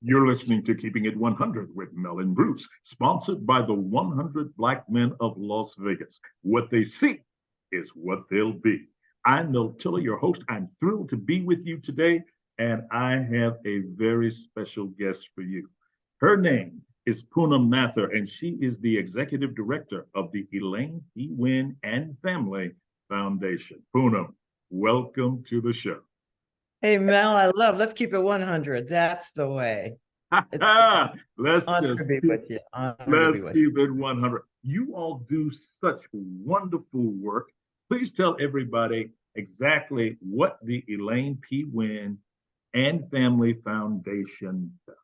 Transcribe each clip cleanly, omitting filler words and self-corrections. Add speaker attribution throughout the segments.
Speaker 1: You're listening to Keeping It 100 with Mel and Bruce, sponsored by the 100 Black Men of Las Vegas. What they see is what they'll be. I'm Mel Tiller, your host. I'm thrilled to be with you today, and I have a very special guest for you. Her name is Punam Mathur, and she is the executive director of the Elaine P. Wynn and Family Foundation. Punam, welcome to the show.
Speaker 2: Hey, Mel, let's keep it 100. That's the way. It's
Speaker 1: let's
Speaker 2: honor
Speaker 1: just
Speaker 2: to be
Speaker 1: keep,
Speaker 2: with you. Honor to be
Speaker 1: let's
Speaker 2: with you.
Speaker 1: keep it 100. You all do such wonderful work. Please tell everybody exactly what the Elaine P. Wynn and Family Foundation does.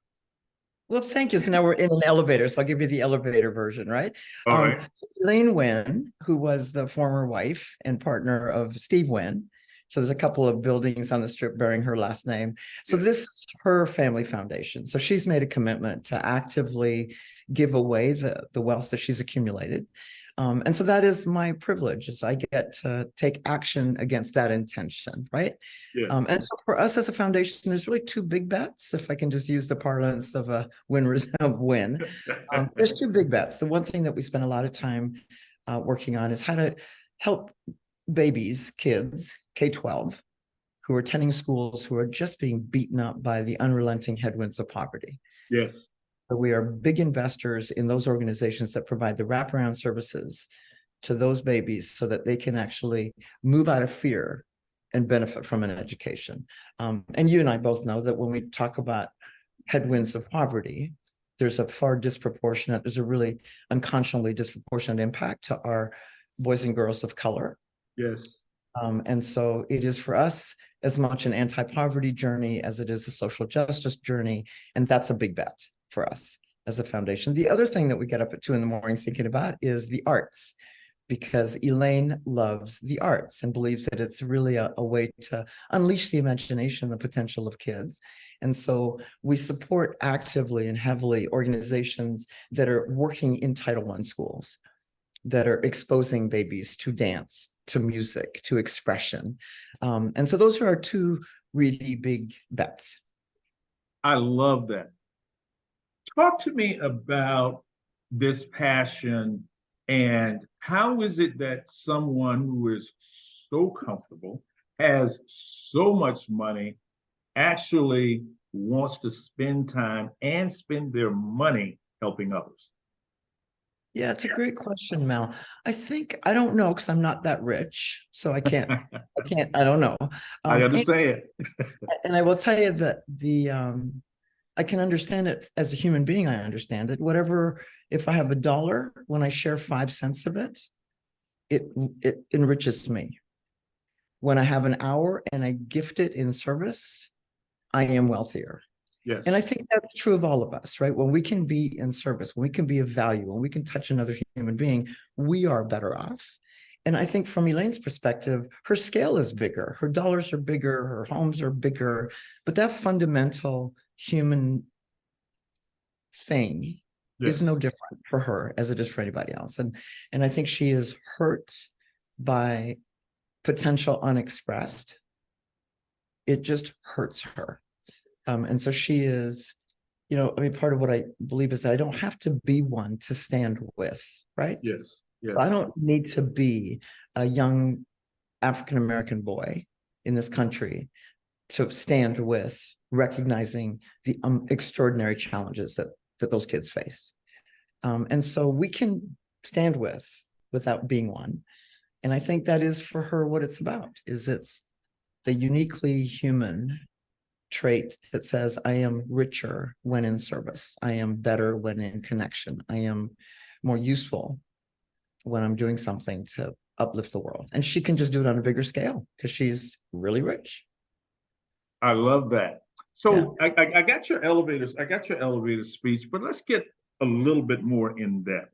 Speaker 2: Well, thank you. So now we're in an elevator, so I'll give you the elevator version, right?
Speaker 1: All right.
Speaker 2: Elaine Wynn, who was the former wife and partner of Steve Wynn. So there's a couple of buildings on the strip bearing her last name. So this is her family foundation. So she's made a commitment to actively give away the wealth that she's accumulated. And so that is my privilege, is I get to take action against that intention, right?
Speaker 1: Yes.
Speaker 2: And so for us as a foundation, there's really two big bets, if I can just use the parlance of a win reserve win. There's two big bets. The one thing that we spend a lot of time working on is how to help babies, kids, K-12, who are attending schools who are just being beaten up by the unrelenting headwinds of poverty.
Speaker 1: Yes.
Speaker 2: So we are big investors in those organizations that provide the wraparound services to those babies so that they can actually move out of fear and benefit from an education. And you and I both know that when we talk about headwinds of poverty, there's a really unconscionably disproportionate impact to our boys and girls of color.
Speaker 1: Yes.
Speaker 2: And so it is for us as much an anti-poverty journey as it is a social justice journey. And that's a big bet for us as a foundation. The other thing that we get up at 2 a.m. thinking about is the arts, because Elaine loves the arts and believes that it's really a way to unleash the imagination, the potential of kids. And so we support actively and heavily organizations that are working in Title I schools, that are exposing babies to dance, to music, to expression. And so those are our two really big bets.
Speaker 1: I love that. Talk to me about this passion, and how is it that someone who is so comfortable, has so much money, actually wants to spend time and spend their money helping others?
Speaker 2: Yeah, it's a great question, Mel. I don't know, because I'm not that rich, so I don't know.
Speaker 1: I understand.
Speaker 2: And I will tell you that I can understand it as a human being. I understand it. If I have $1, when I share 5 cents of it, it enriches me. When I have an hour and I gift it in service, I am wealthier.
Speaker 1: Yes.
Speaker 2: And I think that's true of all of us, right? When we can be in service, when we can be of value, when we can touch another human being, we are better off. And I think from Elaine's perspective, her scale is bigger, her dollars are bigger, her homes are bigger, but that fundamental human thing is no different for her as it is for anybody else. And I think she is hurt by potential unexpressed. It just hurts her. And so she is, part of what I believe is that I don't have to be one to stand with, right?
Speaker 1: Yes. Yes.
Speaker 2: So I don't need to be a young African-American boy in this country to stand with, recognizing the extraordinary challenges that those kids face. And so we can stand without being one. And I think that is for her what it's about, is it's the uniquely human trait that says, I am richer when in service. I am better when in connection. I am more useful when I'm doing something to uplift the world. And she can just do it on a bigger scale because she's really rich.
Speaker 1: I love that. So yeah. I got your elevators. I got your elevator speech, but let's get a little bit more in depth.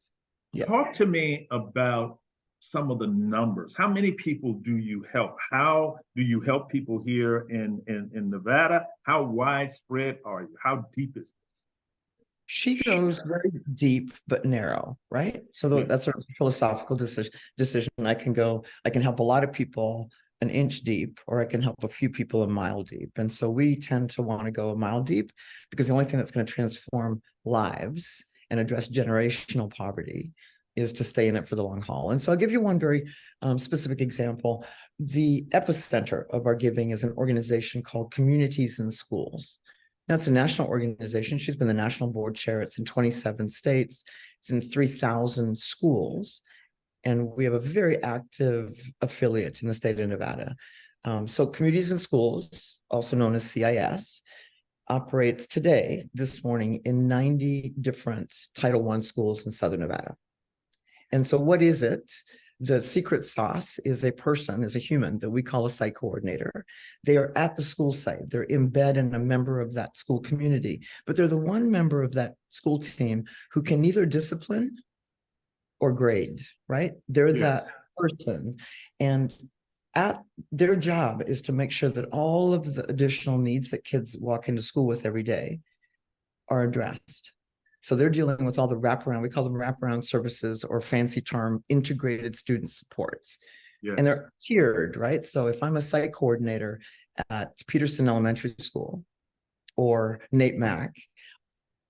Speaker 1: Yeah. Talk to me about some of the numbers. How many people do you help? How do you help people here in Nevada? How widespread are you? How deep is this?
Speaker 2: She goes very deep but narrow, right? So that's sort of a philosophical decision. I can help a lot of people an inch deep, or I can help a few people a mile deep. And so we tend to want to go a mile deep, because the only thing that's going to transform lives and address generational poverty is to stay in it for the long haul. And so I'll give you one very specific example. The epicenter of our giving is an organization called Communities in Schools. Now, it's a national organization. She's been the national board chair. It's in 27 states. It's in 3,000 schools. And we have a very active affiliate in the state of Nevada. So Communities in Schools, also known as CIS, operates today, this morning, in 90 different Title I schools in Southern Nevada. And so what is it? The secret sauce is a person, is a human that we call a site coordinator. They are at the school site. They're embedded and a member of that school community, but they're the one member of that school team who can neither discipline or grade, right? They're that person. And at their job is to make sure that all of the additional needs that kids walk into school with every day are addressed. So they're dealing with all the wraparound, we call them wraparound services, or fancy term, integrated student supports. Yes. And they're tiered, right? So if I'm a site coordinator at Peterson Elementary School or Nate Mack,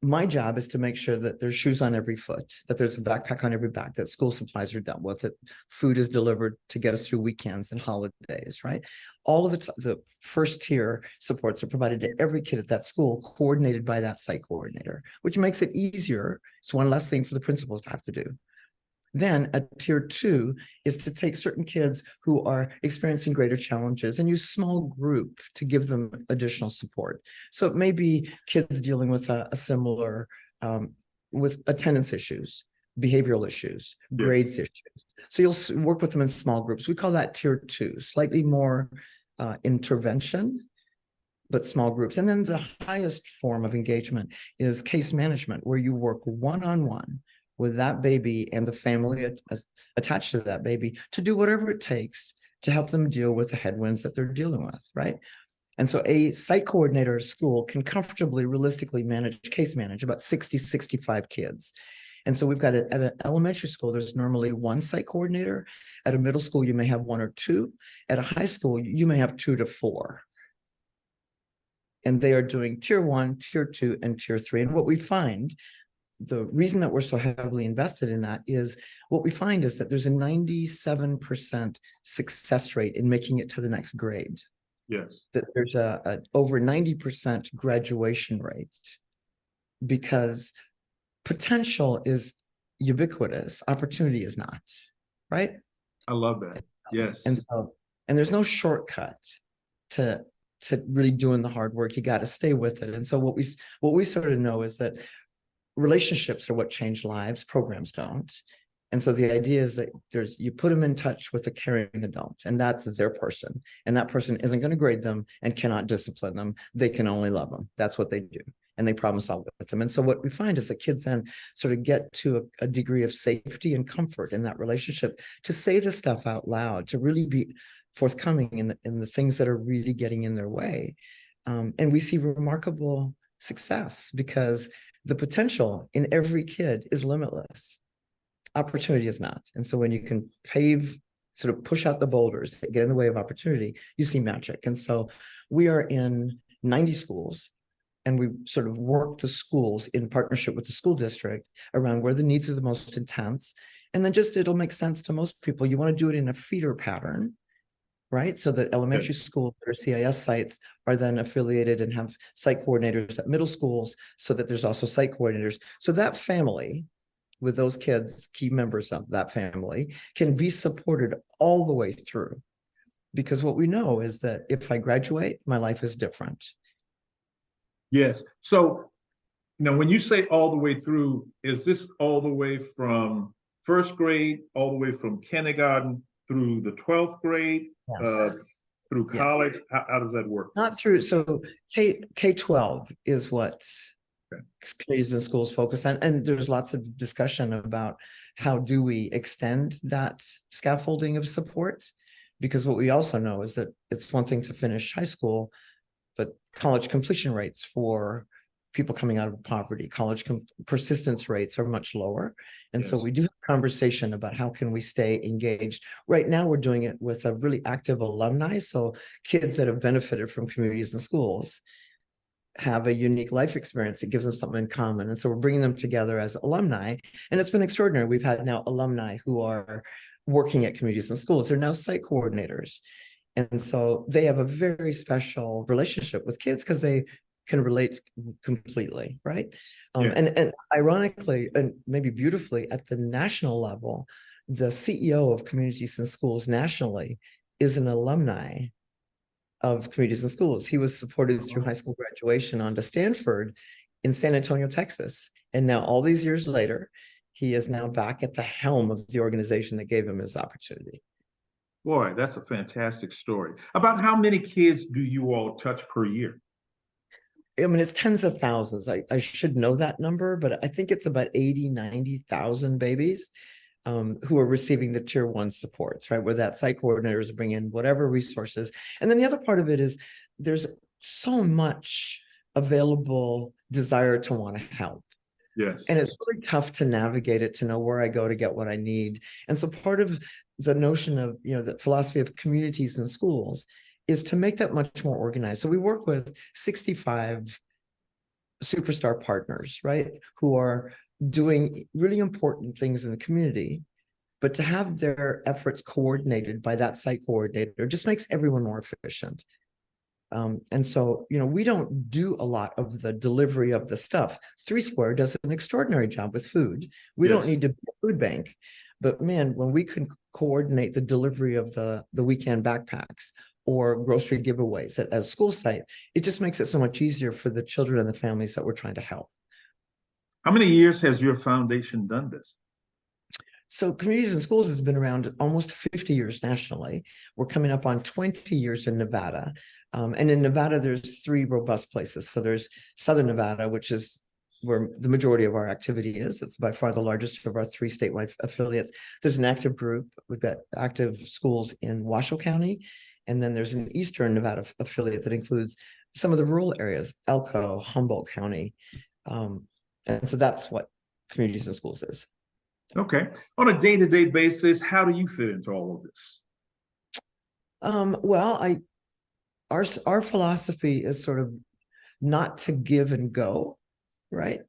Speaker 2: my job is to make sure that there's shoes on every foot, that there's a backpack on every back, that school supplies are dealt with, that food is delivered to get us through weekends and holidays, right? All of the first tier supports are provided to every kid at that school, coordinated by that site coordinator, which makes it easier. It's one less thing for the principals to have to do. Then a tier 2 is to take certain kids who are experiencing greater challenges and use small group to give them additional support. So it may be kids dealing with a similar, with attendance issues, behavioral issues, grades issues. So you'll work with them in small groups. We call that tier 2, slightly more intervention, but small groups. And then the highest form of engagement is case management, where you work one-on-one with that baby and the family attached to that baby to do whatever it takes to help them deal with the headwinds that they're dealing with, right? And so a site coordinator at school can comfortably, realistically case manage about 60, 65 kids. And so we've got at an elementary school, there's normally one site coordinator. At a middle school, you may have 1 or 2. At a high school, you may have 2 to 4. And they are doing tier 1, tier 2, and tier 3. And what we find, the reason that we're so heavily invested in that is what we find is that there's a 97% success rate in making it to the next grade. Yes. That there's a over 90% graduation rate, because potential is ubiquitous, opportunity is not, right? I love that. Yes. And there's no shortcut to really doing the hard work. You got to stay with it. And so what we sort of know is that relationships are what change lives, programs don't. And so the idea is that you put them in touch with a caring adult, and that's their person. And that person isn't going to grade them and cannot discipline them. They can only love them. That's what they do. And they problem solve with them. And so what we find is that kids then sort of get to a degree of safety and comfort in that relationship to say the stuff out loud, to really be forthcoming in the things that are really getting in their way. And we see remarkable success, because the potential in every kid is limitless. Opportunity is not. And so when you can sort of push out the boulders that get in the way of opportunity, you see magic. And so we are in 90 schools, and we sort of work the schools in partnership with the school district around where the needs are the most intense. And then it'll make sense to most people. You want to do it in a feeder pattern, right? So that elementary schools or CIS sites are then affiliated and have site coordinators at middle schools, so that there's also site coordinators. So that family, with those kids, key members of that family, can be supported all the way through. Because what we know is that if I graduate, my life is different. Yes. So, when you say all the way through, is this all the way from first grade, all the way from kindergarten through the 12th grade, through college? Yeah. How does that work? Not through. So K-12 is what communities and schools focus on. And there's lots of discussion about how do we extend that scaffolding of support? Because what we also know is that it's one thing to finish high school, but college completion rates for people coming out of poverty. College persistence rates are much lower. And so
Speaker 1: Yes.
Speaker 2: we do have a conversation about how can we stay engaged. Right now, we're doing it with a really active alumni. So kids that have benefited from communities and schools have a unique life experience. It gives them something in common. And so we're bringing them together as alumni. And it's been extraordinary. We've had now alumni who are working at communities and schools. They're now site coordinators. And so they have a very special relationship with kids because they can relate completely, right?
Speaker 1: Yes.
Speaker 2: And ironically, and maybe beautifully, at the national level, the CEO of Communities and Schools nationally is an alumni of Communities and Schools. He was supported through high school graduation on to Stanford in San Antonio, Texas. And now all these years later, he is now back at the helm of the organization that gave him his opportunity.
Speaker 1: Boy, that's a fantastic story. About how many kids do you all touch per year?
Speaker 2: I mean, it's tens of thousands. I should know that number, but I think it's about 80, 90,000 babies who are receiving the tier one supports, right? Where that site coordinators bring in whatever resources. And then the other part of it is there's so much available desire to want to help.
Speaker 1: Yes.
Speaker 2: And it's really tough to navigate it, to know where I go to get what I need. And so part of the notion of, the philosophy of communities and schools is to make that much more organized. So we work with 65 superstar partners, right? Who are doing really important things in the community, but to have their efforts coordinated by that site coordinator just makes everyone more efficient. And so, we don't do a lot of the delivery of the stuff. Three Square does an extraordinary job with food. We don't need to be a food bank, but man, when we can coordinate the delivery of the weekend backpacks or grocery giveaways at a school site, it just makes it so much easier for the children and the families that we're trying to help.
Speaker 1: How many years has your foundation done this?
Speaker 2: So Communities and Schools has been around almost 50 years nationally. We're coming up on 20 years in Nevada. And in Nevada, there's three robust places. So there's Southern Nevada, which is where the majority of our activity is. It's by far the largest of our three statewide affiliates. There's an active group. We've got active schools in Washoe County. And then there's an Eastern Nevada affiliate that includes some of the rural areas, Elko, Humboldt County. And so that's what Communities and Schools is.
Speaker 1: Okay. On a day-to-day basis, how do you fit into all of this?
Speaker 2: Well, our philosophy is sort of not to give and go, right?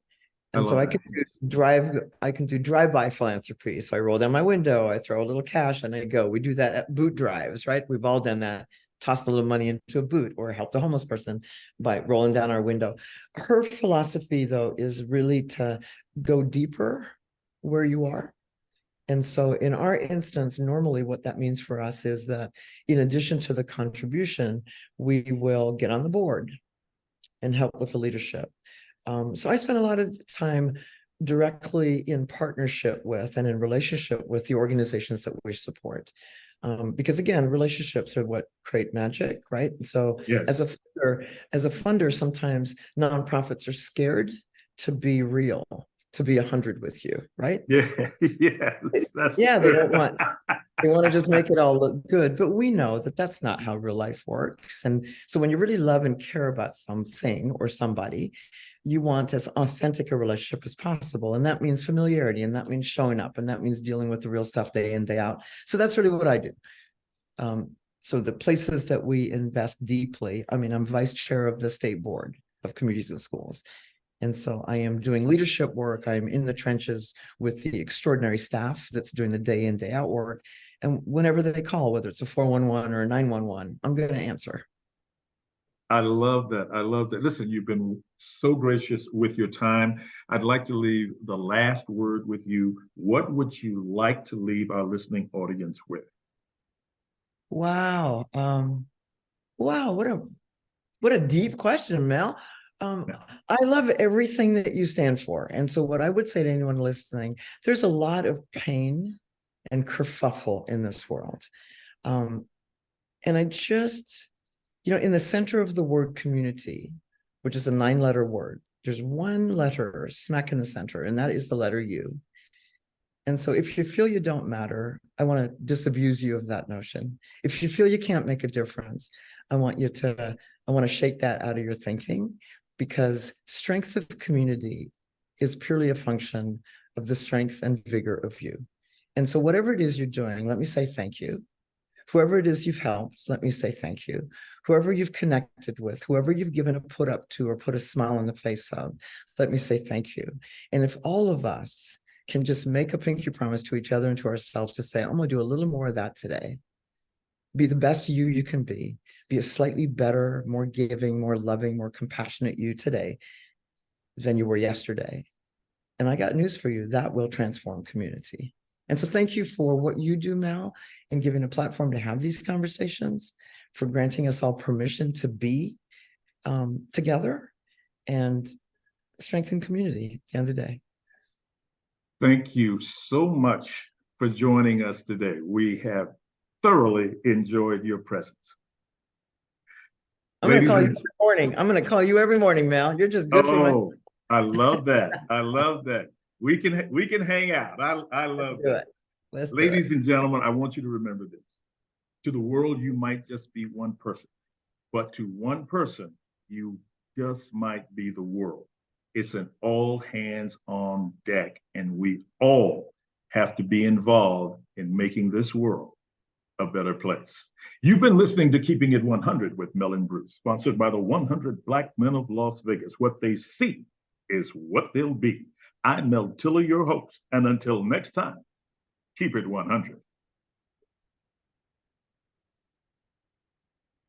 Speaker 2: And so I can do drive-by philanthropy. So I roll down my window, I throw a little cash, and I go. We do that at boot drives, right? We've all done that. Toss a little money into a boot or help the homeless person by rolling down our window. Her philosophy, though, is really to go deeper where you are. And so in our instance, normally what that means for us is that in addition to the contribution, we will get on the board and help with the leadership. So I spend a lot of time directly in partnership with and in relationship with the organizations that we support. Because again, relationships are what create magic, right? And so
Speaker 1: Yes.
Speaker 2: as a funder, sometimes nonprofits are scared to be real, to be 100 with you, right?
Speaker 1: Yeah, yes.
Speaker 2: Yeah, they want to just make it all look good, but we know that that's not how real life works. And so when you really love and care about something or somebody, you want as authentic a relationship as possible. And that means familiarity, and that means showing up, and that means dealing with the real stuff day in, day out. So that's really what I do. So the places that we invest deeply, I'm vice chair of the state board of Communities and Schools. And so I am doing leadership work. I'm in the trenches with the extraordinary staff that's doing the day in, day out work. And whenever they call, whether it's a 411 or a 911, I'm going to answer.
Speaker 1: I love that. I love that. Listen, you've been so gracious with your time. I'd like to leave the last word with you. What would you like to leave our listening audience with?
Speaker 2: Wow. Wow. What a deep question, Mel. I love everything that you stand for. And so what I would say to anyone listening, there's a lot of pain and kerfuffle in this world. And I just, in the center of the word community, which is a 9-letter word, there's one letter smack in the center, and that is the letter U. And so if you feel you don't matter, I want to disabuse you of that notion. If you feel you can't make a difference, I want to shake that out of your thinking. because strength of community is purely a function of the strength and vigor of you. And so whatever it is you're doing, let me say thank you. Whoever it is you've helped, let me say thank you. Whoever you've connected with, whoever you've given a put up to or put a smile on the face of, let me say thank you. And if all of us can just make a pinky promise to each other and to ourselves to say, I'm going to do a little more of that today. Be the best you can be a slightly better, more giving, more loving, more compassionate you today than you were yesterday. And I got news for you, that will transform community. And so thank you for what you do, Mal, in giving a platform to have these conversations, for granting us all permission to be together and strengthen community at the end of the day.
Speaker 1: Thank you so much for joining us today. We have thoroughly enjoyed your presence.
Speaker 2: I'm going to call you every morning. I'm going to call you every morning, Mal. You're just good for my.
Speaker 1: Oh, I love that. I love that. We can hang out. I love that. Ladies and gentlemen, I want you to remember this. To the world, you might just be one person, but to one person, you just might be the world. It's an all hands on deck, and we all have to be involved in making this world a better place. You've been listening to Keeping It 100 with Mel and Bruce, sponsored by the 100 Black Men of Las Vegas. What they see is what they'll be. I'm Mel Tiller, your host, and until next time, keep it 100.